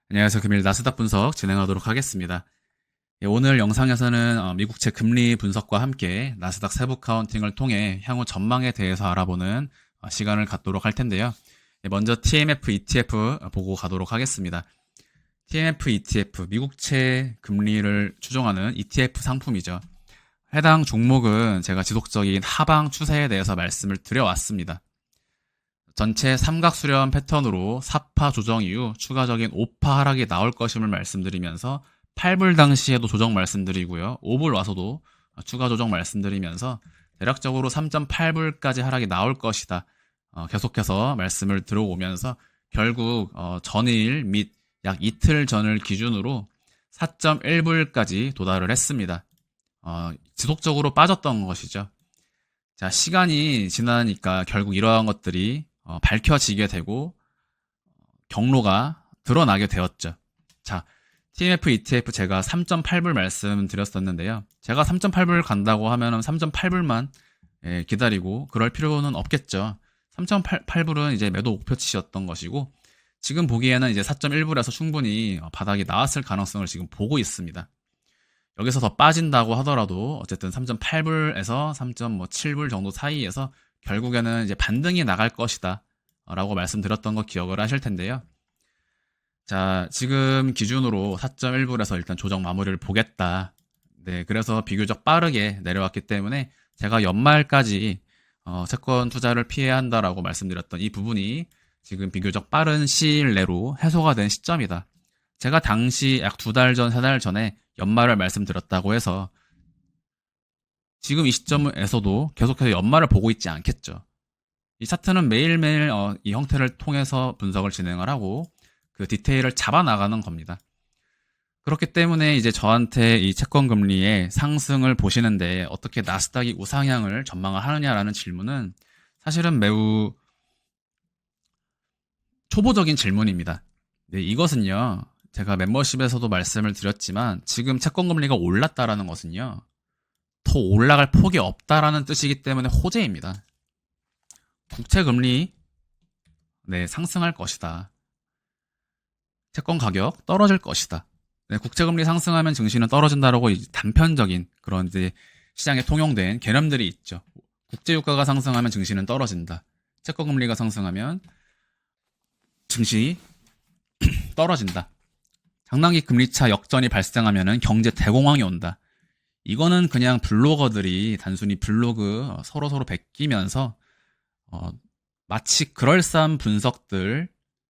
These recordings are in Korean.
안녕하세요. 금일 나스닥 분석 진행하도록 하겠습니다. 오늘 영상에서는 미국채 금리 분석과 함께 나스닥 세부 카운팅을 통해 향후 전망에 대해서 알아보는 시간을 갖도록 할 텐데요. 먼저 TMF ETF 보고 가도록 하겠습니다. TMF ETF, 미국채 금리를 추종하는 ETF 상품이죠. 해당 종목은 제가 지속적인 하방 추세에 대해서 말씀을 드려왔습니다. 전체 삼각수렴 패턴으로 4파 조정 이후 추가적인 5파 하락이 나올 것임을 말씀드리면서 8불 당시에도 조정 말씀드리고요. 5불 와서도 추가 조정 말씀드리면서 대략적으로 3.8불까지 하락이 나올 것이다. 계속해서 말씀을 들어오면서 결국 전일 및 약 이틀 전을 기준으로 4.1불까지 도달을 했습니다. 지속적으로 빠졌던 것이죠. 자, 시간이 지나니까 결국 이러한 것들이 밝혀지게 되고 경로가 드러나게 되었죠. 자, TMF ETF 제가 3.8불 말씀드렸었는데요. 제가 3.8불 간다고 하면 3.8불만 기다리고 그럴 필요는 없겠죠. 3.8불은 이제 매도 목표치였던 것이고 지금 보기에는 이제 4.1불에서 충분히 바닥이 나왔을 가능성을 지금 보고 있습니다. 여기서 더 빠진다고 하더라도 어쨌든 3.8불에서 3.7불 정도 사이에서 결국에는 이제 반등이 나갈 것이다 라고 말씀드렸던 거 기억을 하실 텐데요. 자, 지금 기준으로 4.1불에서 일단 조정 마무리를 보겠다. 네, 그래서 비교적 빠르게 내려왔기 때문에 제가 연말까지 채권 투자를 피해야 한다라고 말씀드렸던 이 부분이 지금 비교적 빠른 시일 내로 해소가 된 시점이다. 제가 당시 약 2달 전, 3달 전에 연말을 말씀드렸다고 해서 지금 이 시점에서도 계속해서 연말을 보고 있지 않겠죠. 이 차트는 매일매일 이 형태를 통해서 분석을 진행을 하고 그 디테일을 잡아 나가는 겁니다. 그렇기 때문에 이제 저한테 이 채권 금리의 상승을 보시는데 어떻게 나스닥이 우상향을 전망을 하느냐라는 질문은 사실은 매우 초보적인 질문입니다. 네, 이것은요, 제가 멤버십에서도 말씀을 드렸지만 지금 채권 금리가 올랐다라는 것은요, 더 올라갈 폭이 없다라는 뜻이기 때문에 호재입니다. 국채 금리 상승할 것이다. 채권 가격 떨어질 것이다. 네, 국채 금리 상승하면 증시는 떨어진다라고 단편적인 그런 이제 시장에 통용된 개념들이 있죠. 국제 유가가 상승하면 증시는 떨어진다. 채권 금리가 상승하면 증시 떨어진다. 장단기 금리차 역전이 발생하면 경제 대공황이 온다. 이거는 그냥 블로거들이 단순히 블로그 서로 베끼면서 마치 그럴싸한 분석들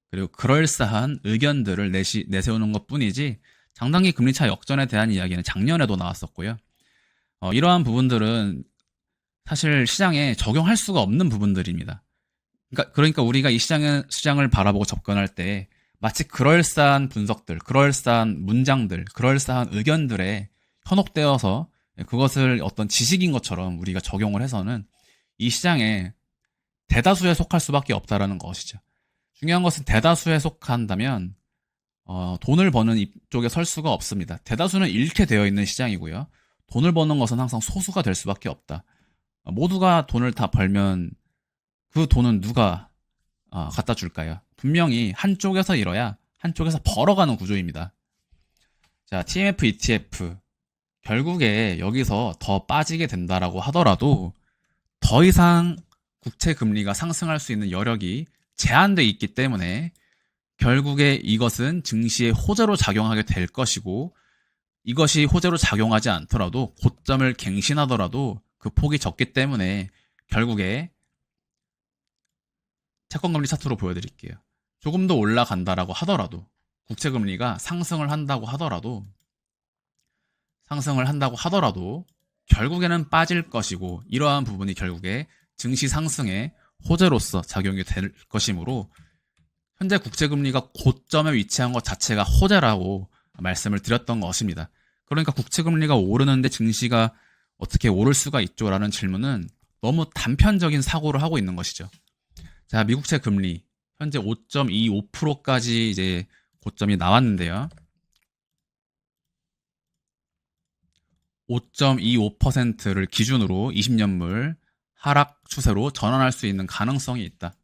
그리고 그럴싸한 의견들을 내세우는 것 뿐이지 장단기 금리차 역전에 대한 이야기는 작년에도 나왔었고요. 이러한 부분들은 사실 시장에 적용할 수가 없는 부분들입니다. 그러니까 우리가 이 시장을 바라보고 접근할 때 마치 그럴싸한 분석들, 그럴싸한 문장들, 그럴싸한 의견들에 현혹되어서 그것을 어떤 지식인 것처럼 우리가 적용을 해서는 이 시장에 대다수에 속할 수밖에 없다라는 것이죠. 중요한 것은 대다수에 속한다면 돈을 버는 이쪽에 설 수가 없습니다. 대다수는 잃게 되어 있는 시장이고요. 돈을 버는 것은 항상 소수가 될 수밖에 없다. 모두가 돈을 다 벌면 그 돈은 누가 갖다 줄까요? 분명히 한쪽에서 잃어야 한쪽에서 벌어가는 구조입니다. 자, TMF ETF 결국에 여기서 더 빠지게 된다라고 하더라도 더 이상 국채 금리가 상승할 수 있는 여력이 제한돼 있기 때문에 결국에 이것은 증시에 호재로 작용하게 될 것이고 이것이 호재로 작용하지 않더라도 고점을 갱신하더라도 그 폭이 적기 때문에 결국에 채권금리 차트로 보여드릴게요. 조금 더 올라간다라고 하더라도 국채금리가 상승을 한다고 하더라도 결국에는 빠질 것이고 이러한 부분이 결국에 증시 상승의 호재로서 작용이 될 것이므로 현재 국채금리가 고점에 위치한 것 자체가 호재라고 말씀을 드렸던 것입니다. 그러니까 국채금리가 오르는데 증시가 어떻게 오를 수가 있죠라는 질문은 너무 단편적인 사고를 하고 있는 것이죠. 자, 미국채 금리 현재 5.25%까지 이제 고점이 나왔는데요. 5.25%를 기준으로 20년물 하락 추세로 전환할 수 있는 가능성이 있다.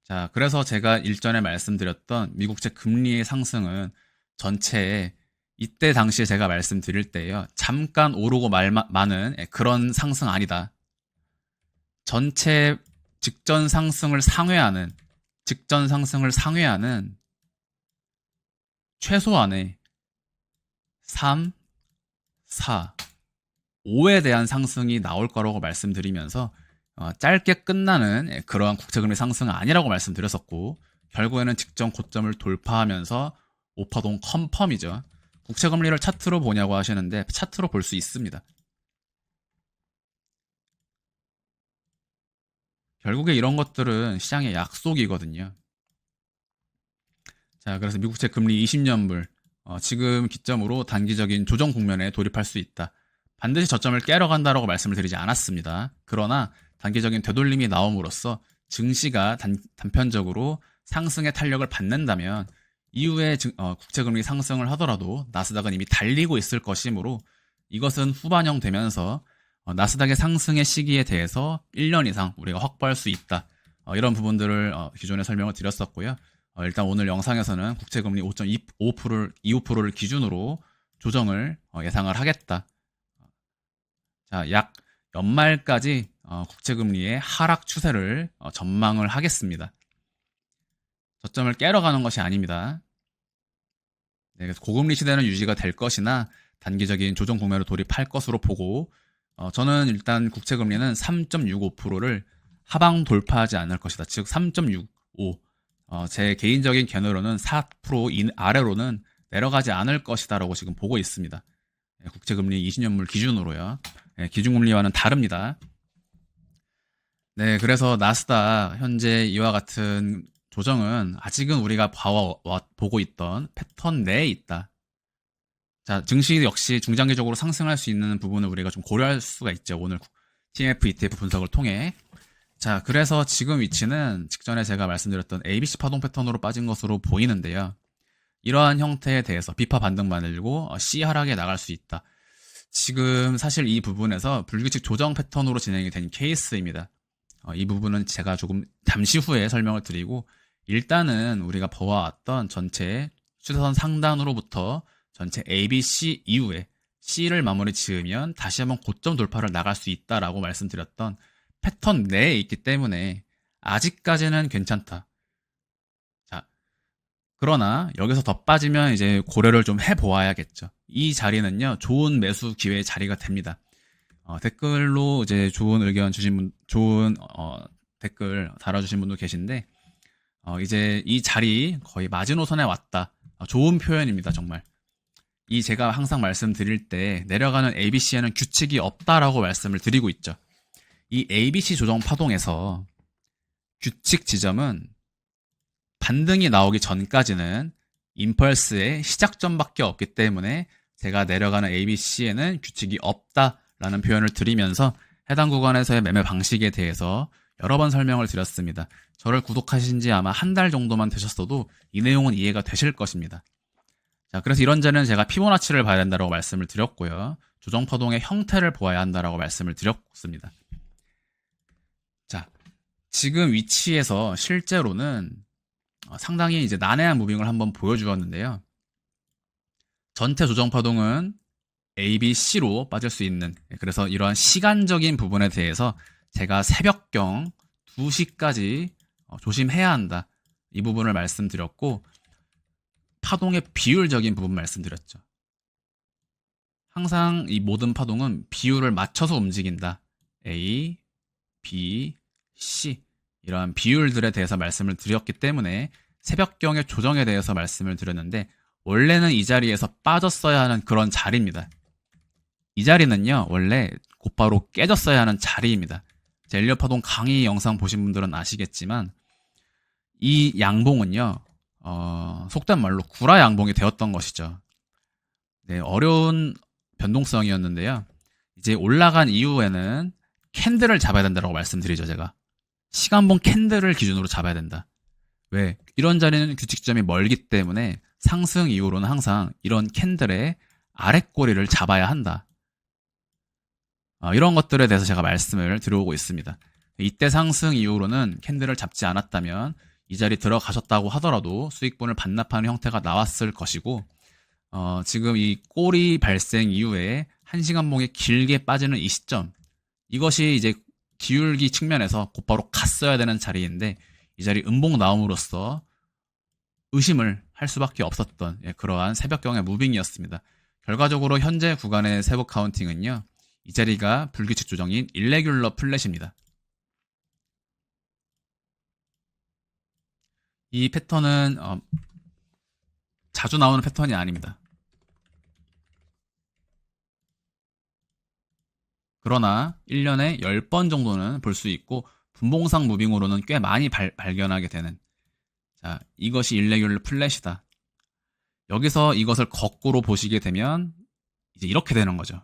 자, 그래서 제가 일전에 말씀드렸던 미국채 금리의 상승은 전체에 이때 당시에 제가 말씀드릴 때요. 잠깐 오르고 마는 그런 상승 아니다. 전체 직전 상승을 상회하는 최소한의 3, 4, 5에 대한 상승이 나올 거라고 말씀드리면서 짧게 끝나는 그러한 국채금리 상승은 아니라고 말씀드렸었고, 결국에는 직전 고점을 돌파하면서 5파동 컨펌이죠. 국채금리를 차트로 보냐고 하시는데 차트로 볼 수 있습니다. 결국에 이런 것들은 시장의 약속이거든요. 자, 그래서 미국채 금리 20년물 지금 기점으로 단기적인 조정 국면에 돌입할 수 있다. 반드시 저점을 깨러 간다라고 말씀을 드리지 않았습니다. 그러나 단기적인 되돌림이 나옴으로써 증시가 단편적으로 상승의 탄력을 받는다면 이후에 국채금리 상승을 하더라도 나스닥은 이미 달리고 있을 것이므로 이것은 후반형 되면서 나스닥의 상승의 시기에 대해서 1년 이상 우리가 확보할 수 있다. 이런 부분들을 기존에 설명을 드렸었고요. 일단 오늘 영상에서는 국채금리 5.25%를 기준으로 조정을 예상을 하겠다. 자, 약 연말까지 국채금리의 하락 추세를 전망을 하겠습니다. 저점을 깨러 가는 것이 아닙니다. 네, 그래서 고금리 시대는 유지가 될 것이나 단기적인 조정 국면으로 돌입할 것으로 보고 저는 일단 국채금리는 3.65%를 하방 돌파하지 않을 것이다. 즉 3.65, 제 개인적인 견해로는 4% 아래로는 내려가지 않을 것이다 라고 지금 보고 있습니다. 국채금리 20년물 기준으로요. 기준금리와는 다릅니다. 네, 그래서 나스닥 현재 이와 같은 조정은 아직은 우리가 보고 있던 패턴 내에 있다. 자, 증시 역시 중장기적으로 상승할 수 있는 부분을 우리가 좀 고려할 수가 있죠. 오늘 TMF, ETF 분석을 통해. 자, 그래서 지금 위치는 직전에 제가 말씀드렸던 ABC 파동 패턴으로 빠진 것으로 보이는데요. 이러한 형태에 대해서 B파 반등 만들고 C 하락에 나갈 수 있다. 지금 사실 이 부분에서 불규칙 조정 패턴으로 진행이 된 케이스입니다. 이 부분은 제가 조금 잠시 후에 설명을 드리고, 일단은 우리가 보아왔던 전체 추세선 상단으로부터 전체 ABC 이후에 C를 마무리 지으면 다시 한번 고점 돌파를 나갈 수 있다라고 말씀드렸던 패턴 내에 있기 때문에 아직까지는 괜찮다. 자, 그러나 여기서 더 빠지면 이제 고려를 좀 해보아야겠죠. 이 자리는요, 좋은 매수 기회의 자리가 됩니다. 댓글로 이제 좋은 의견 주신 분, 좋은 댓글 달아주신 분도 계신데, 이제 이 자리 거의 마지노선에 왔다. 좋은 표현입니다, 정말. 이 제가 항상 말씀드릴 때 내려가는 ABC에는 규칙이 없다라고 말씀을 드리고 있죠. 이 ABC 조정 파동에서 규칙 지점은 반등이 나오기 전까지는 임펄스의 시작점밖에 없기 때문에 제가 내려가는 ABC에는 규칙이 없다라는 표현을 드리면서 해당 구간에서의 매매 방식에 대해서 여러 번 설명을 드렸습니다. 저를 구독하신 지 아마 한 달 정도만 되셨어도 이 내용은 이해가 되실 것입니다. 자, 그래서 이런 자는 제가 피보나치를 봐야 된다고 말씀을 드렸고요. 조정 파동의 형태를 보아야 한다라고 말씀을 드렸습니다. 자, 지금 위치에서 실제로는 상당히 이제 난해한 무빙을 한번 보여주었는데요. 전체 조정 파동은 A, B, C로 빠질 수 있는, 그래서 이러한 시간적인 부분에 대해서 제가 새벽경 2시까지 조심해야 한다. 이 부분을 말씀드렸고, 파동의 비율적인 부분 말씀드렸죠. 항상 이 모든 파동은 비율을 맞춰서 움직인다. A, B, C 이러한 비율들에 대해서 말씀을 드렸기 때문에 새벽경의 조정에 대해서 말씀을 드렸는데, 원래는 이 자리에서 빠졌어야 하는 그런 자리입니다. 이 자리는요, 원래 곧바로 깨졌어야 하는 자리입니다. 엘리엇 파동 강의 영상 보신 분들은 아시겠지만 이 양봉은요, 속된 말로 구라 양봉이 되었던 것이죠. 네, 어려운 변동성이었는데요. 이제 올라간 이후에는 캔들을 잡아야 된다고 말씀드리죠, 제가. 시간봉 캔들을 기준으로 잡아야 된다. 왜? 이런 자리는 규칙점이 멀기 때문에 상승 이후로는 항상 이런 캔들의 아랫꼬리를 잡아야 한다. 이런 것들에 대해서 제가 말씀을 드려오고 있습니다. 이때 상승 이후로는 캔들을 잡지 않았다면 이 자리 들어가셨다고 하더라도 수익분을 반납하는 형태가 나왔을 것이고, 지금 이 꼬리 발생 이후에 1시간봉이 길게 빠지는 이 시점, 이것이 이제 기울기 측면에서 곧바로 갔어야 되는 자리인데, 이 자리 음봉 나옴으로써 의심을 할 수밖에 없었던 그러한 새벽경의 무빙이었습니다. 결과적으로 현재 구간의 세부 카운팅은요, 이 자리가 불규칙 조정인 일레귤러 플랫입니다. 이 패턴은 자주 나오는 패턴이 아닙니다. 그러나 1년에 10번 정도는 볼 수 있고, 분봉상 무빙으로는 꽤 많이 발견하게 되는, 자, 이것이 일레귤러 플랫이다. 여기서 이것을 거꾸로 보시게 되면 이제 이렇게 되는 거죠.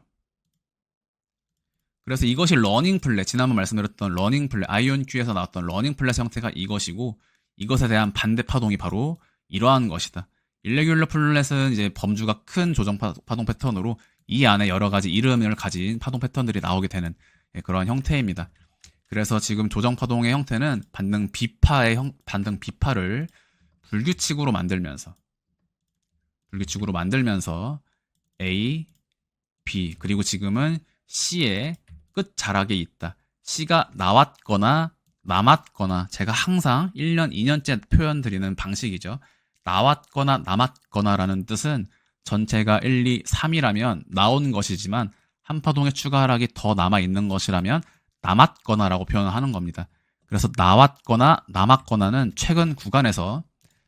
그래서 이것이 러닝 플랫, 지난번 말씀드렸던 러닝 플랫, 아이온큐에서 나왔던 러닝 플랫 형태가 이것이고, 이것에 대한 반대 파동이 바로 이러한 것이다. 일레귤러 플랫은 이제 범주가 큰 조정 파동 패턴으로 이 안에 여러 가지 이름을 가진 파동 패턴들이 나오게 되는 그런 형태입니다. 그래서 지금 조정 파동의 형태는 반등 비파를 불규칙으로 만들면서 A, B, 그리고 지금은 C의 끝 자락에 있다. C가 나왔거나 남았거나, 제가 항상 1년, 2년째 표현 드리는 방식이죠. 나왔거나 남았거나라는 뜻은 전체가 1, 2, 3이라면 나온 것이지만 한 파동의 추가 하락이 더 남아있는 것이라면 남았거나라고 표현을 하는 겁니다. 그래서 나왔거나 남았거나는 최근 구간에서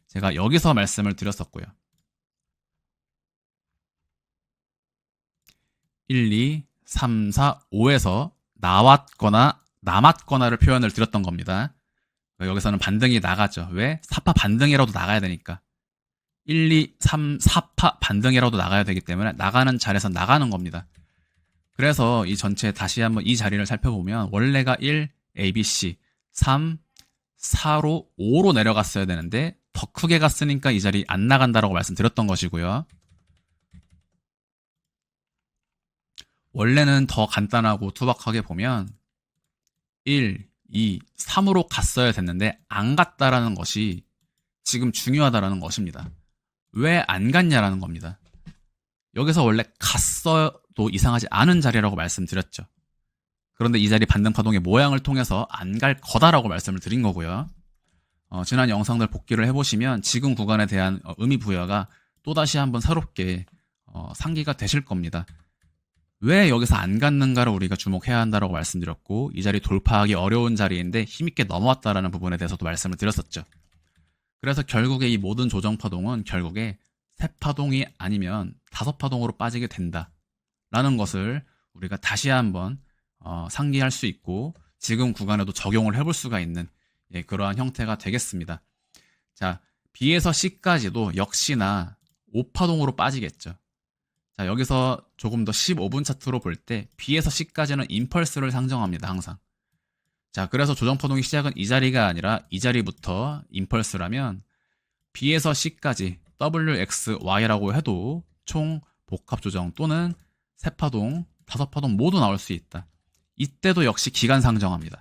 제가 여기서 말씀을 드렸었고요. 1, 2, 3, 4, 5에서 나왔거나 남았거나를 표현을 드렸던 겁니다. 여기서는 반등이 나가죠. 왜? 4파 반등이라도 나가야 되니까. 1, 2, 3, 4파 반등이라도 나가야 되기 때문에 나가는 자리에서 나가는 겁니다. 그래서 이 전체 다시 한번 이 자리를 살펴보면 원래가 1, A, B, C, 3, 4로 5로 내려갔어야 되는데 더 크게 갔으니까 이 자리 안 나간다라고 말씀드렸던 것이고요. 원래는 더 간단하고 투박하게 보면 1, 2, 3으로 갔어야 됐는데 안 갔다라는 것이 지금 중요하다라는 것입니다. 왜 안 갔냐라는 겁니다. 여기서 원래 갔어도 이상하지 않은 자리라고 말씀드렸죠. 그런데 이 자리 반등 파동의 모양을 통해서 안 갈 거다라고 말씀을 드린 거고요. 지난 영상들 복기를 해보시면 지금 구간에 대한 의미 부여가 또다시 한번 새롭게 상기가 되실 겁니다. 왜 여기서 안 갔는가를 우리가 주목해야 한다고 말씀드렸고, 이 자리 돌파하기 어려운 자리인데 힘있게 넘어왔다라는 부분에 대해서도 말씀을 드렸었죠. 그래서 결국에 이 모든 조정 파동은 결국에 3파동이 아니면 5파동으로 빠지게 된다라는 것을 우리가 다시 한번 상기할 수 있고, 지금 구간에도 적용을 해볼 수가 있는 그러한 형태가 되겠습니다. 자, B에서 C까지도 역시나 5파동으로 빠지겠죠. 자, 여기서 조금 더 15분 차트로 볼 때 B에서 C까지는 임펄스를 상정합니다. 항상. 자, 그래서 조정파동의 시작은 이 자리가 아니라 이 자리부터 임펄스라면 B에서 C까지 WXY라고 해도 총 복합조정 또는 3파동, 5파동 모두 나올 수 있다. 이때도 역시 기간 상정합니다.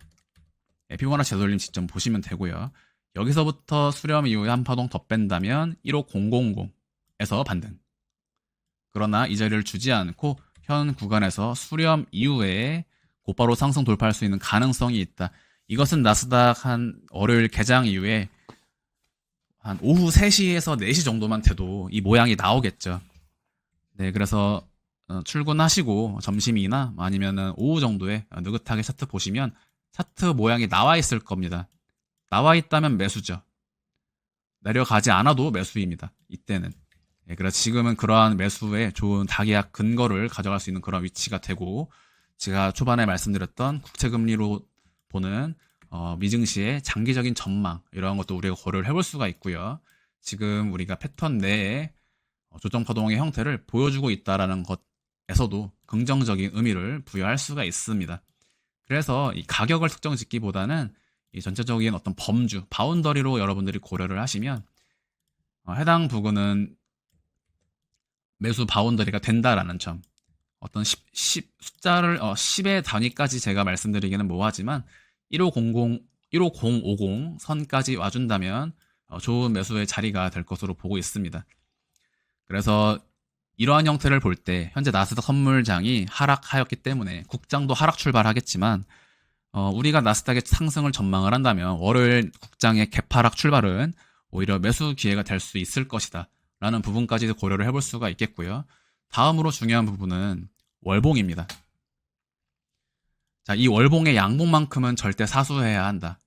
피보나치 되돌림 지점 보시면 되고요. 여기서부터 수렴 이후에 한 파동 더 뺀다면 15000에서 반등. 그러나 이 자리를 주지 않고 현 구간에서 수렴 이후에 곧바로 상승 돌파할 수 있는 가능성이 있다. 이것은 나스닥 한 월요일 개장 이후에 한 오후 3시에서 4시 정도만 돼도 이 모양이 나오겠죠. 네, 그래서 출근하시고 점심이나 아니면은 오후 정도에 느긋하게 차트 보시면 차트 모양이 나와 있을 겁니다. 나와 있다면 매수죠. 내려가지 않아도 매수입니다. 이때는. 네, 그래서 지금은 그러한 매수에 좋은 다계약 근거를 가져갈 수 있는 그런 위치가 되고, 제가 초반에 말씀드렸던 국채금리로 보는 미증시의 장기적인 전망, 이러한 것도 우리가 고려를 해볼 수가 있고요. 지금 우리가 패턴 내에 조정파동의 형태를 보여주고 있다는 것에서도 긍정적인 의미를 부여할 수가 있습니다. 그래서 이 가격을 특정 짓기보다는 이 전체적인 어떤 범주, 바운더리로 여러분들이 고려를 하시면 해당 부근은 매수 바운더리가 된다라는 점, 어떤 숫자를 10의 단위까지 제가 말씀드리기는 뭐하지만 1500 15050 선까지 와준다면 좋은 매수의 자리가 될 것으로 보고 있습니다. 그래서 이러한 형태를 볼 때 현재 나스닥 선물장이 하락하였기 때문에 국장도 하락 출발하겠지만 우리가 나스닥의 상승을 전망을 한다면 월요일 국장의 개파락 출발은 오히려 매수 기회가 될 수 있을 것이다 라는 부분까지도 고려를 해볼 수가 있겠고요. 다음으로 중요한 부분은 월봉입니다. 자, 이 월봉의 양봉만큼은 절대 사수해야 한다.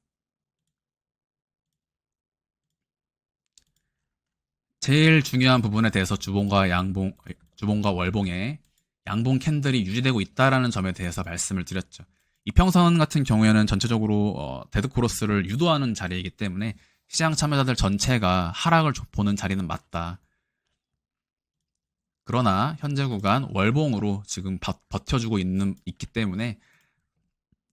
제일 중요한 부분에 대해서 주봉과 월봉의 양봉 캔들이 유지되고 있다라는 점에 대해서 말씀을 드렸죠. 이평선 같은 경우에는 전체적으로 데드크로스를 유도하는 자리이기 때문에 시장 참여자들 전체가 하락을 보는 자리는 맞다. 그러나 현재 구간 월봉으로 지금 버텨주고 있기 때문에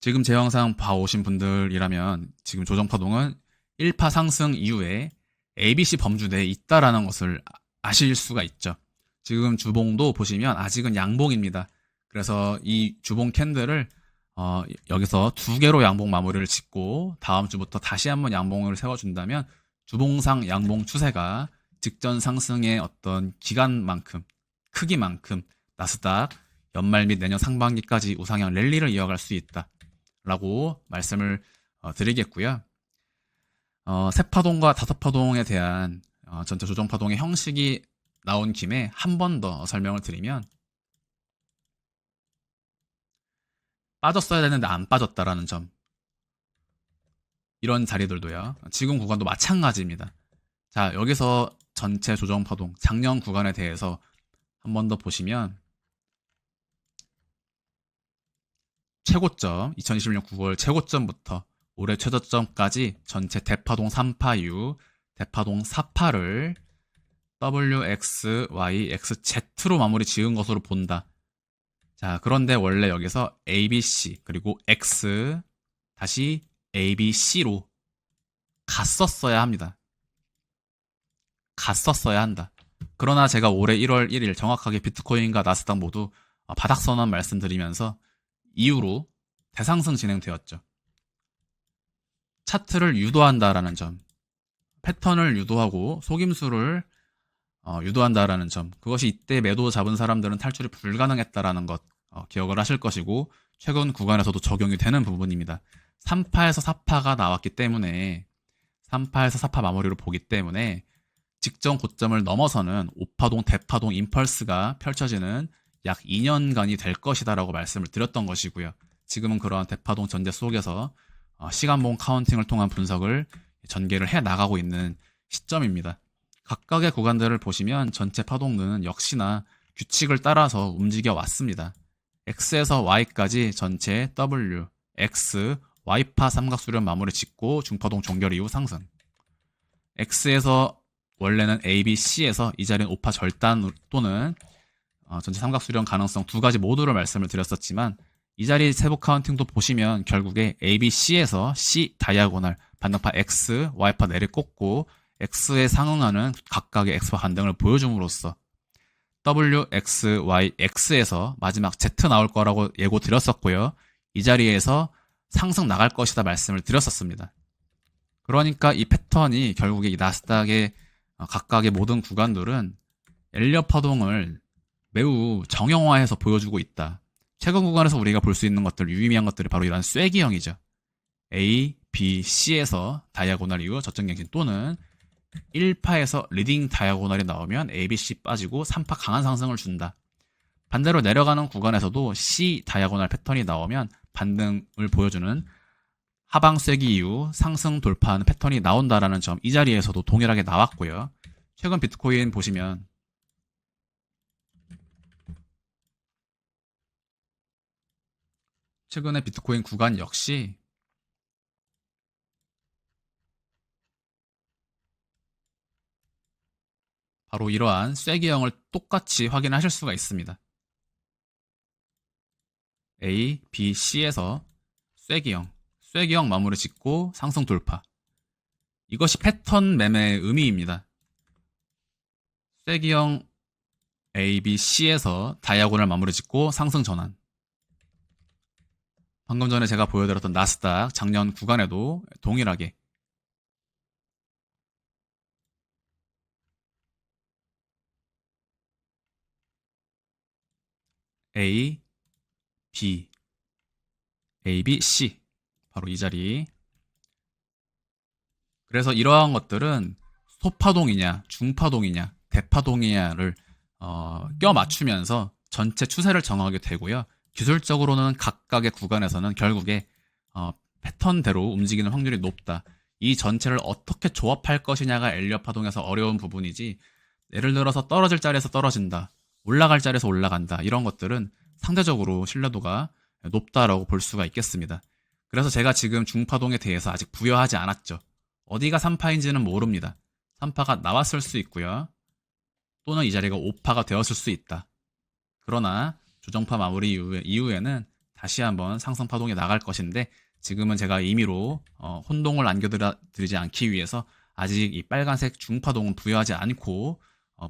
지금 제 영상 봐오신 분들이라면 지금 조정파동은 1파 상승 이후에 ABC 범주 내에 있다라는 것을 아실 수가 있죠. 지금 주봉도 보시면 아직은 양봉입니다. 그래서 이 주봉 캔들을 여기서 2개로 양봉 마무리를 짓고 다음 주부터 다시 한번 양봉을 세워준다면 주봉상 양봉 추세가 직전 상승의 어떤 기간만큼 크기만큼 나스닥 연말 및 내년 상반기까지 우상향 랠리를 이어갈 수 있다라고 말씀을 드리겠고요. 세파동과 다섯파동에 대한 전체 조정파동의 형식이 나온 김에 한 번 더 설명을 드리면 빠졌어야 되는데 안 빠졌다라는 점, 이런 자리들도요. 지금 구간도 마찬가지입니다. 자, 여기서 전체 조정파동 작년 구간에 대해서 한 번 더 보시면 최고점 2026년 9월 최고점부터 올해 최저점까지 전체 대파동 3파 이후 대파동 4파를 W, X, Y, X, Z로 마무리 지은 것으로 본다. 자, 그런데 원래 여기서 A, B, C 그리고 X 다시 A, B, C로 갔었어야 합니다. 갔었어야 한다. 그러나 제가 올해 1월 1일 정확하게 비트코인과 나스닥 모두 바닥선언 말씀드리면서 이후로 대상승 진행되었죠. 차트를 유도한다라는 점, 패턴을 유도하고 속임수를 유도한다라는 점, 그것이 이때 매도 잡은 사람들은 탈출이 불가능했다라는 것 기억을 하실 것이고 최근 구간에서도 적용이 되는 부분입니다. 3파에서 4파가 나왔기 때문에 3파에서 4파 마무리로 보기 때문에 직전 고점을 넘어서는 5파동, 대파동, 임펄스가 펼쳐지는 약 2년간이 될 것이다 라고 말씀을 드렸던 것이고요. 지금은 그러한 대파동 전제 속에서 시간봉 카운팅을 통한 분석을 전개를 해 나가고 있는 시점입니다. 각각의 구간들을 보시면 전체 파동은 역시나 규칙을 따라서 움직여 왔습니다. X에서 Y까지 전체 W, X, Y파 삼각수렴 마무리 짓고 중파동 종결 이후 상승. X에서 원래는 A, B, C에서 이 자리는 5파 절단 또는 전체 삼각수렴 가능성 두 가지 모두를 말씀을 드렸었지만 이 자리 세부 카운팅도 보시면 결국에 A, B, C에서 C 다이아고널 반등파 X, Y파 내리꽂고 X에 상응하는 각각의 X파 반등을 보여줌으로써 W, X, Y, X에서 마지막 Z 나올 거라고 예고 드렸었고요. 이 자리에서 상승 나갈 것이다 말씀을 드렸었습니다. 그러니까 이 패턴이 결국에 이 나스닥의 각각의 모든 구간들은 엘리엇 파동을 매우 정형화해서 보여주고 있다. 최근 구간에서 우리가 볼 수 있는 것들, 유의미한 것들이 바로 이러한 쐐기형이죠. A, B, C에서 다이아고널 이후 저점갱신 또는 1파에서 리딩 다이아고널이 나오면 A, B, C 빠지고 3파 강한 상승을 준다. 반대로 내려가는 구간에서도 C 다이아고널 패턴이 나오면 반등을 보여주는 하방 쐐기 이후 상승 돌파하는 패턴이 나온다라는 점, 이 자리에서도 동일하게 나왔고요. 최근 비트코인 보시면 최근에 비트코인 구간 역시 바로 이러한 쐐기형을 똑같이 확인하실 수가 있습니다. A, B, C에서 쐐기형 마무리 짓고 상승 돌파. 이것이 패턴 매매의 의미입니다. 쐐기형 A, B, C에서 다이아고널 마무리 짓고 상승 전환. 방금 전에 제가 보여드렸던 나스닥 작년 구간에도 동일하게 A, B, A, B, C 바로 이 자리. 그래서 이러한 것들은 소파동이냐, 중파동이냐, 대파동이냐를 껴 맞추면서 전체 추세를 정하게 되고요. 기술적으로는 각각의 구간에서는 결국에 패턴대로 움직이는 확률이 높다. 이 전체를 어떻게 조합할 것이냐가 엘리엇 파동에서 어려운 부분이지, 예를 들어서 떨어질 자리에서 떨어진다, 올라갈 자리에서 올라간다, 이런 것들은 상대적으로 신뢰도가 높다라고 볼 수가 있겠습니다. 그래서 제가 지금 중파동에 대해서 아직 부여하지 않았죠. 어디가 3파인지는 모릅니다. 3파가 나왔을 수 있고요. 또는 이 자리가 5파가 되었을 수 있다. 그러나 조정파 마무리 이후에는 다시 한번 상승파동이 나갈 것인데, 지금은 제가 임의로 혼동을 안겨드리지 않기 위해서 아직 이 빨간색 중파동은 부여하지 않고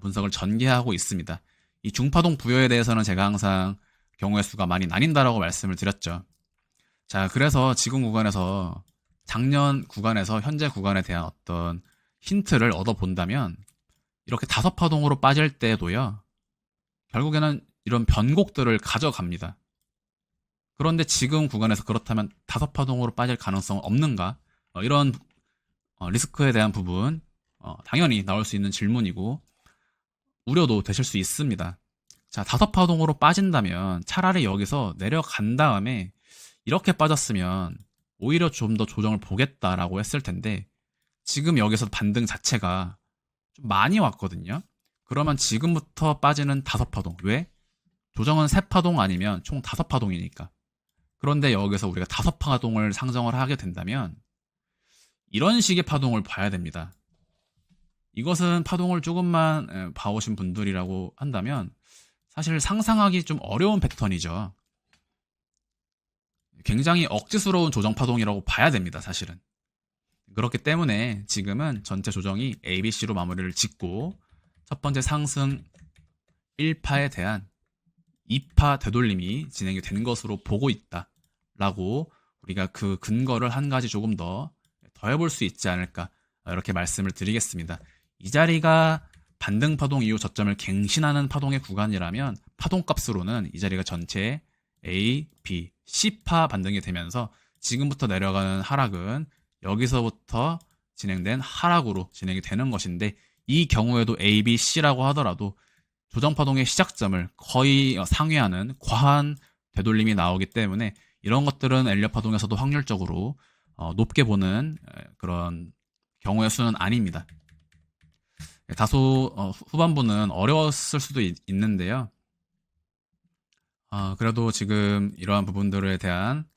분석을 전개하고 있습니다. 이 중파동 부여에 대해서는 제가 항상 경우의 수가 많이 나뉜다라고 말씀을 드렸죠. 자, 그래서 지금 구간에서 작년 구간에서 현재 구간에 대한 어떤 힌트를 얻어본다면, 이렇게 다섯 파동으로 빠질 때도요, 결국에는 이런 변곡들을 가져갑니다. 그런데 지금 구간에서 그렇다면 다섯 파동으로 빠질 가능성은 없는가? 이런 리스크에 대한 부분 당연히 나올 수 있는 질문이고 우려도 되실 수 있습니다. 자, 다섯 파동으로 빠진다면 차라리 여기서 내려간 다음에 이렇게 빠졌으면 오히려 좀 더 조정을 보겠다라고 했을 텐데, 지금 여기서 반등 자체가 좀 많이 왔거든요. 그러면 지금부터 빠지는 다섯 파동, 왜? 조정은 세 파동 아니면 총 다섯 파동이니까. 그런데 여기서 우리가 다섯 파동을 상정을 하게 된다면 이런 식의 파동을 봐야 됩니다. 이것은 파동을 조금만 봐오신 분들이라고 한다면 사실 상상하기 좀 어려운 패턴이죠. 굉장히 억지스러운 조정 파동이라고 봐야 됩니다, 사실은. 그렇기 때문에 지금은 전체 조정이 ABC로 마무리를 짓고 첫 번째 상승 1파에 대한 2파 되돌림이 진행이 된 것으로 보고 있다 라고, 우리가 그 근거를 한 가지 조금 더 해볼 수 있지 않을까, 이렇게 말씀을 드리겠습니다. 이 자리가 반등 파동 이후 저점을 갱신하는 파동의 구간이라면 파동값으로는 이 자리가 전체 A, B, C파 반등이 되면서 지금부터 내려가는 하락은 여기서부터 진행된 하락으로 진행이 되는 것인데, 이 경우에도 A, B, C라고 하더라도 조정파동의 시작점을 거의 상회하는 과한 되돌림이 나오기 때문에 이런 것들은 엘리엇 파동에서도 확률적으로 높게 보는 그런 경우의 수는 아닙니다. 다소 후반부는 어려웠을 수도 있는데요. 그래도 지금 이러한 부분들에 대한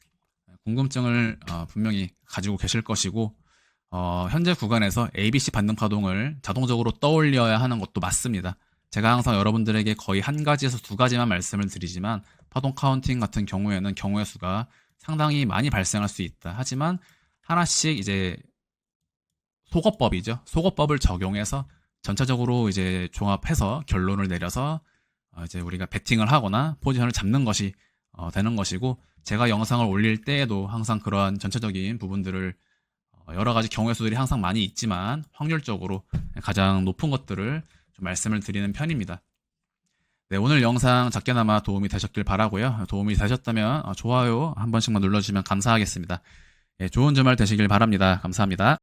궁금증을 분명히 가지고 계실 것이고, 현재 구간에서 ABC 반등 파동을 자동적으로 떠올려야 하는 것도 맞습니다. 제가 항상 여러분들에게 거의 한 가지에서 두 가지만 말씀을 드리지만, 파동 카운팅 같은 경우에는 경우의 수가 상당히 많이 발생할 수 있다. 하지만 하나씩 이제 소거법이죠. 소거법을 적용해서 전체적으로 이제 종합해서 결론을 내려서 이제 우리가 베팅을 하거나 포지션을 잡는 것이 되는 것이고, 제가 영상을 올릴 때에도 항상 그러한 전체적인 부분들을 여러 가지 경우의 수들이 항상 많이 있지만 확률적으로 가장 높은 것들을 좀 말씀을 드리는 편입니다. 네, 오늘 영상 작게나마 도움이 되셨길 바라고요. 도움이 되셨다면 좋아요 한 번씩만 눌러주시면 감사하겠습니다. 네, 좋은 주말 되시길 바랍니다. 감사합니다.